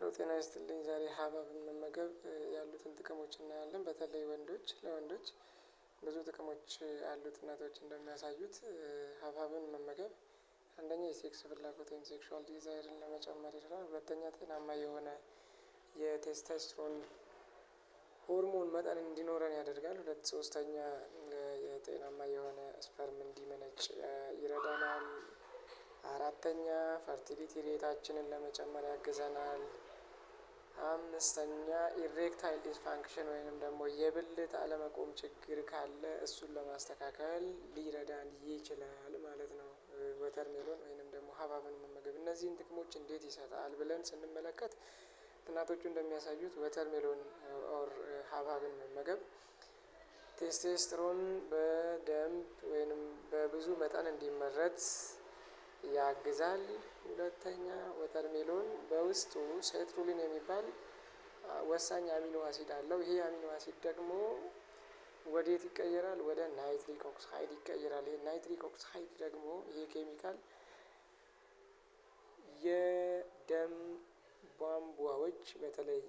ጤና ይስጥልኝ ዛሬ ሀባብን መመገብ ያሉትን ጥቅሞች እናያለን በተለይ ለወንዶች ብዙ ጥቅሞች አሉት እናቶች እንደሚያሳዩት ሀባብን መመገብ አንደኛ የሴክስ ፍላጎት ወይም ሴክሹዋል ዲዛይርን ለመጨመር ይረዳል። ሁለተኛ ጤናማ የሆነ የቴስታይስትሮን ሆርሞን መጠን እንዲኖረን ያደርጋል። ሶስተኛ የጤናማ የሆነ ስፐርም እንዲመነጭ ይረዳናል። አራተኛ ፈርቲሊቲ ሬታችንን ለመጨመር ያግዘናል። አምስተኛ ኢሬክታይል ዲስፋንክሽን ወይንም ደግሞ የብልት አለመቆም ችግር ካለ እሱን ለማስተካከል ሊረዳን ይችላል ማለት ነው። ወተርሜሎን ወይንም ደግሞ ሀባብን መመገብ እነዚህን ጥቅሞች እንዴት ይሰጣል ብለን ስንመለከት ጥናቶቹ እንደሚያሳዩት ወተርሜሎን ኦር ሀባብን መመገብ ቴስቴስትሮን በደንብ ወይንም በብዙ መጠን እንዲመረት ያግዛል። ሁለተኛ ወተርሜሎን በውስጡ ሴትሩሊን የሚባል ወሳኝ አሚኖ አሲድ አለው። ይሄ አሚኖ አሲድ ደግሞ ወዴት ይቀየራል? ወደ ናይትሪክ ኦክሳይድ ይቀየራል። ይሄ ናይትሪክ ኦክሳይድ ደግሞ ይሄ ኬሚካል የደም ቧንቧዎች በተለይ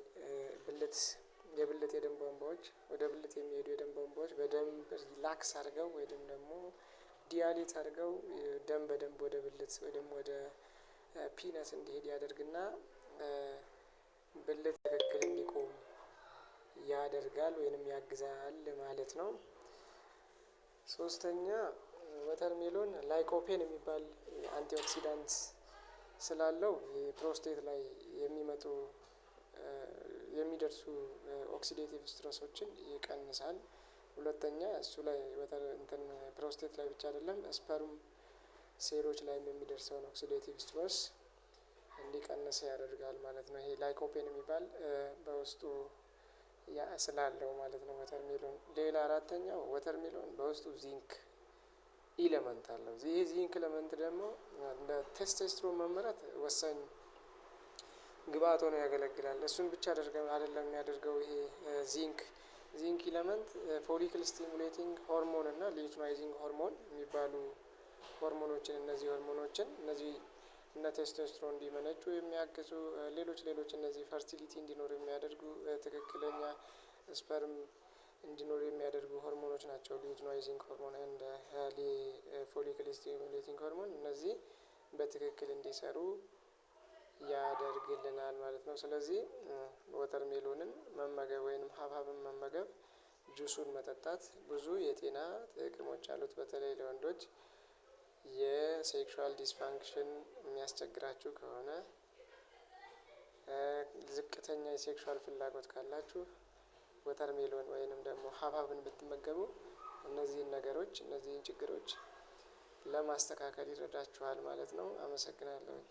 የብልት የደም ቧንቧዎች ወደ ብልት የሚሄዱ የደም ቧንቧዎች በደንብ ሪላክስ አድርገው ወይም ደግሞ ዲያሌት አድርገው ደም በደንብ ወደ ብልት ወይም ወደ ፒነስ እንዲሄድ ያደርግና ብልት ትክክል እንዲቆም ያደርጋል ወይንም ያግዛል ማለት ነው። ሶስተኛ ወተርሜሎን ላይኮፔን የሚባል አንቲኦክሲዳንት ስላለው የፕሮስቴት ላይ የሚደርሱ ኦክሲዴቲቭ ስትረሶችን ይቀንሳል። ሁለተኛ እሱ ላይ ፕሮስቴት ላይ ብቻ አይደለም ስፐርም ሴሎች ላይም የሚደርሰውን ኦክሲዴቲቭ ስትረስ እንዲቀንስ ያደርጋል ማለት ነው። ይሄ ላይኮፔን የሚባል በውስጡ ስላለው ማለት ነው። ወተርሜሎን ሌላ አራተኛው ወተርሜሎን በውስጡ ዚንክ ኢለመንት አለው። ይሄ ዚንክ ኢለመንት ደግሞ ለቴስቶስትሮን መመረት ወሳኝ ግብአት ሆኖ ያገለግላል። እሱን ብቻ አይደለም የሚያደርገው ይሄ ዚንክ ኢለመንት ፎሊክል ስቲሙሌቲንግ ሆርሞን እና ሊዩትናይዚንግ ሆርሞን የሚባሉ ሆርሞኖችን እነዚህ እነ ቴስቶስትሮን እንዲመነጩ የሚያግዙ ሌሎች እነዚህ ፈርቲሊቲ እንዲኖር የሚያደርጉ ትክክለኛ ስፐርም እንዲኖር የሚያደርጉ ሆርሞኖች ናቸው። ሊዩትናይዚንግ ሆርሞን እንደ ፎሊክል ስቲሙሌቲንግ ሆርሞን እነዚህ በትክክል እንዲሰሩ ያደርግልናል ማለት ነው። ስለዚህ ወተርሜሎንን መመገብ ወይንም ሀባብን መመገብ ጁሱን መጠጣት ብዙ የጤና ጥቅሞች አሉት። በተለይ ለወንዶች የሴክሹዋል ዲስፋንክሽን የሚያስቸግራችሁ ከሆነ ዝቅተኛ የሴክሹዋል ፍላጎት ካላችሁ ወተርሜሎን ወይንም ደግሞ ሀባብን ብትመገቡ እነዚህን ችግሮች ለማስተካከል ይረዳችኋል ማለት ነው። አመሰግናለሁኝ